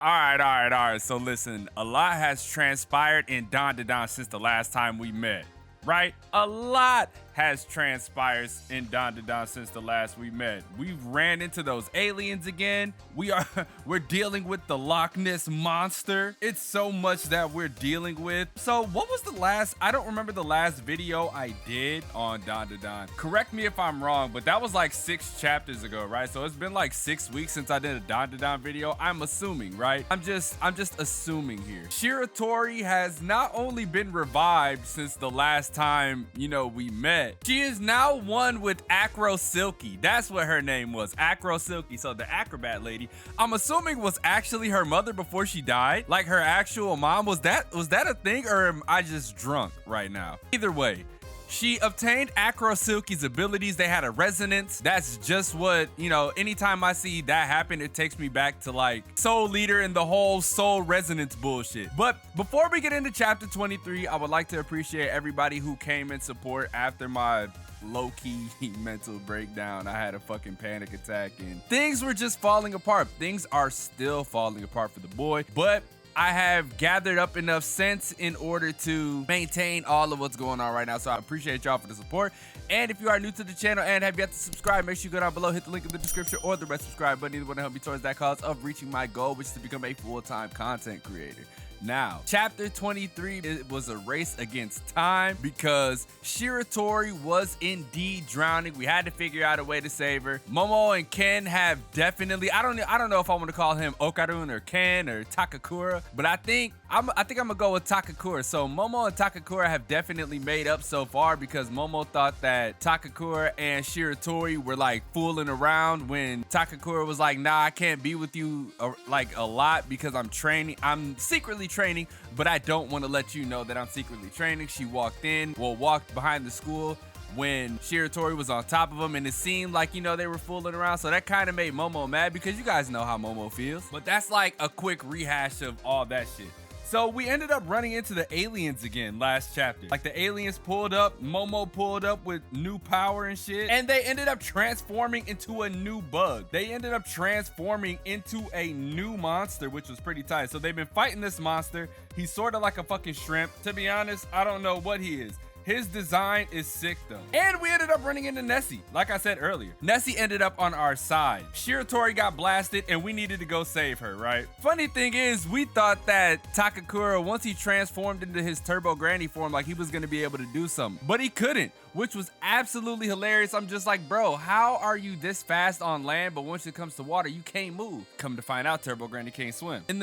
All right. So listen, a lot has transpired in Dandadan since the last time we met, right? A lot has transpired in Dandadan since the last we met. We've ran into those aliens again. We're dealing with the Loch Ness monster. It's so much that we're dealing with. So what was the last? I don't remember the last video I did on Dandadan. Correct me if I'm wrong, but that was like 6 chapters ago, right? So it's been like 6 weeks since I did a Dandadan video. I'm assuming, right? I'm just assuming here. Shiratori has not only been revived since the last time, we met. She is now one with Acro Silky. That's what her name was, Acro Silky. So the acrobat lady, I'm assuming was actually her mother before she died. Like her actual mom. Was that a thing, or am I just drunk right now? Either way, she obtained Acro Silky's abilities. They had a resonance. That's just what, anytime I see that happen, it takes me back to like Soul Leader and the whole soul resonance bullshit. But before we get into chapter 23, I would like to appreciate everybody who came in support after my low-key mental breakdown. I had a fucking panic attack and things were just falling apart. Things are still falling apart for the boy, but I have gathered up enough sense in order to maintain all of what's going on right now. So I appreciate y'all for the support. And if you are new to the channel and have yet to subscribe, make sure you go down below, hit the link in the description or the red subscribe button. Either one to help me towards that cause of reaching my goal, which is to become a full-time content creator. Now, chapter 23, it was a race against time because Shiratori was indeed drowning. We had to figure out a way to save her. Momo and Ken have definitely, I don't know if I want to call him Okarun or Ken or Takakura, but I think I'm gonna go with Takakura. So Momo and Takakura have definitely made up so far because Momo thought that Takakura and Shiratori were like fooling around when Takakura was like, nah, I can't be with you a lot because I'm secretly training, but I don't want to let you know that I'm secretly training. She walked behind the school when Shiratori was on top of him, and it seemed like, they were fooling around. So that kind of made Momo mad because you guys know how Momo feels. But that's like a quick rehash of all that shit. So we ended up running into the aliens again last chapter. Like the aliens pulled up, Momo pulled up with new power and shit, and they ended up transforming into a new bug. They ended up transforming into a new monster, which was pretty tight. So they've been fighting this monster. He's sort of like a fucking shrimp. To be honest, I don't know what he is. His design is sick though. And we ended up running into Nessie. Like I said earlier, Nessie ended up on our side. Shiratori got blasted and we needed to go save her, right? Funny thing is, we thought that Takakura, once he transformed into his Turbo Granny form, like he was gonna be able to do something, but he couldn't, which was absolutely hilarious. I'm just like, bro, how are you this fast on land, but once it comes to water, you can't move? Come to find out, Turbo Granny can't swim. In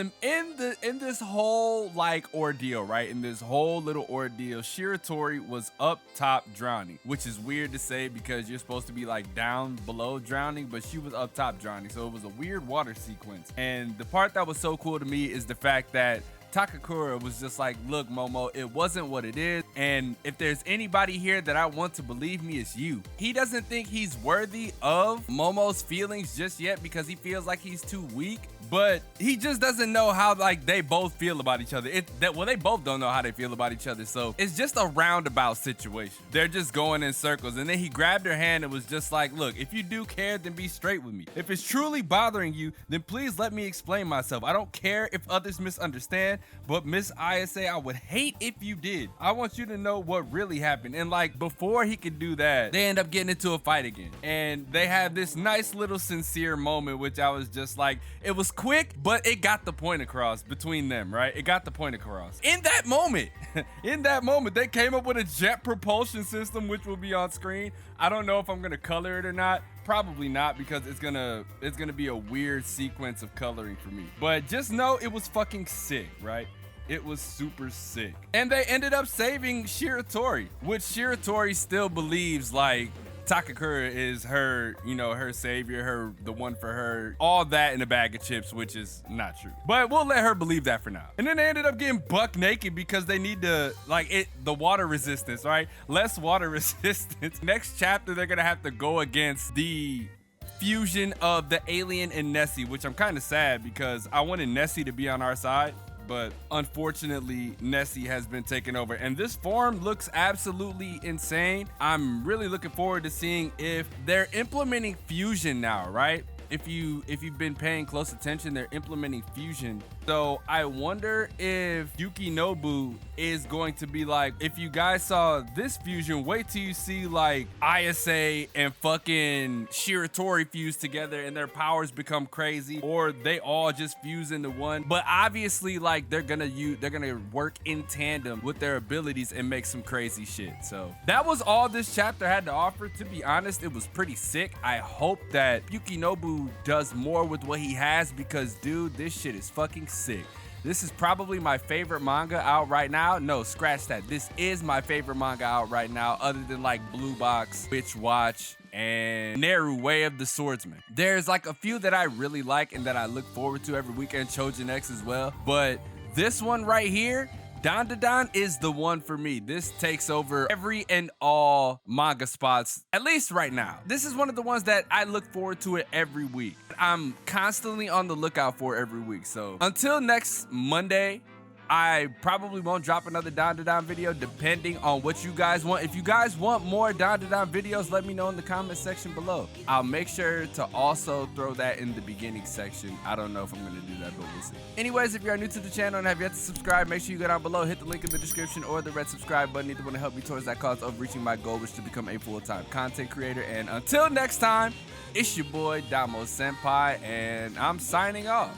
this whole like ordeal, right? In this whole little ordeal, Shiratori was up top drowning, which is weird to say because you're supposed to be like down below drowning, but she was up top drowning. So it was a weird water sequence. And the part that was so cool to me is the fact that Takakura was just like, look, Momo, it wasn't what it is. And if there's anybody here that I want to believe me, it's you. He doesn't think he's worthy of Momo's feelings just yet because he feels like he's too weak. But he just doesn't know how like they both feel about each other. They both don't know how they feel about each other. So it's just a roundabout situation. They're just going in circles. And then he grabbed her hand and was just like, look, if you do care, then be straight with me. If it's truly bothering you, then please let me explain myself. I don't care if others misunderstand, but Miss ISA, I would hate if you did. I want you to know what really happened. And like before he could do that, they end up getting into a fight again. And they have this nice little sincere moment, which I was just like, it was quick, but it got the point across between them, right? It got the point across. In that moment, they came up with a jet propulsion system, which will be on screen. I don't know if I'm gonna color it or not. Probably not, because it's gonna be a weird sequence of coloring for me. But just know it was fucking sick, right? It was super sick. And they ended up saving Shiratori, which Shiratori still believes like Takakura is her, her savior, the one for her, all that in a bag of chips, which is not true. But we'll let her believe that for now. And then they ended up getting buck naked because they need to, the water resistance, right? Less water resistance. Next chapter, they're gonna have to go against the fusion of the alien and Nessie, which I'm kind of sad because I wanted Nessie to be on our side. But unfortunately, Nessie has been taken over. And this form looks absolutely insane. I'm really looking forward to seeing if they're implementing fusion now, right? if you've been paying close attention, they're implementing fusion. So I wonder if Yukinobu is going to be like, if you guys saw this fusion, wait till you see like ISA and fucking Shiratori fuse together and their powers become crazy, or they all just fuse into one. But obviously, like, they're gonna work in tandem with their abilities and make some crazy shit. So that was all this chapter had to offer. To be honest, it was pretty sick. I hope that Yukinobu does more with what he has, because dude, this shit is fucking sick. This is probably my favorite manga out right now. No, scratch that. This is my favorite manga out right now, other than like Blue Box, Witch Watch, and Neru, Way of the Swordsman. There's like a few that I really like and that I look forward to every weekend, Chojin X as well. But this one right here, Dandadan, is the one for me. This takes over every and all manga spots, at least right now. This is one of the ones that I look forward to it every week. I'm constantly on the lookout for every week. So until next Monday, I probably won't drop another Dandadan video, depending on what you guys want. If you guys want more Dandadan videos, let me know in the comment section below. I'll make sure to also throw that in the beginning section. I don't know if I'm going to do that, but we'll see. Anyways, if you are new to the channel and have yet to subscribe, make sure you go down below, hit the link in the description or the red subscribe button. Either one to help me towards that cause of reaching my goal, which is to become a full-time content creator. And until next time, it's your boy Damo Senpai, and I'm signing off.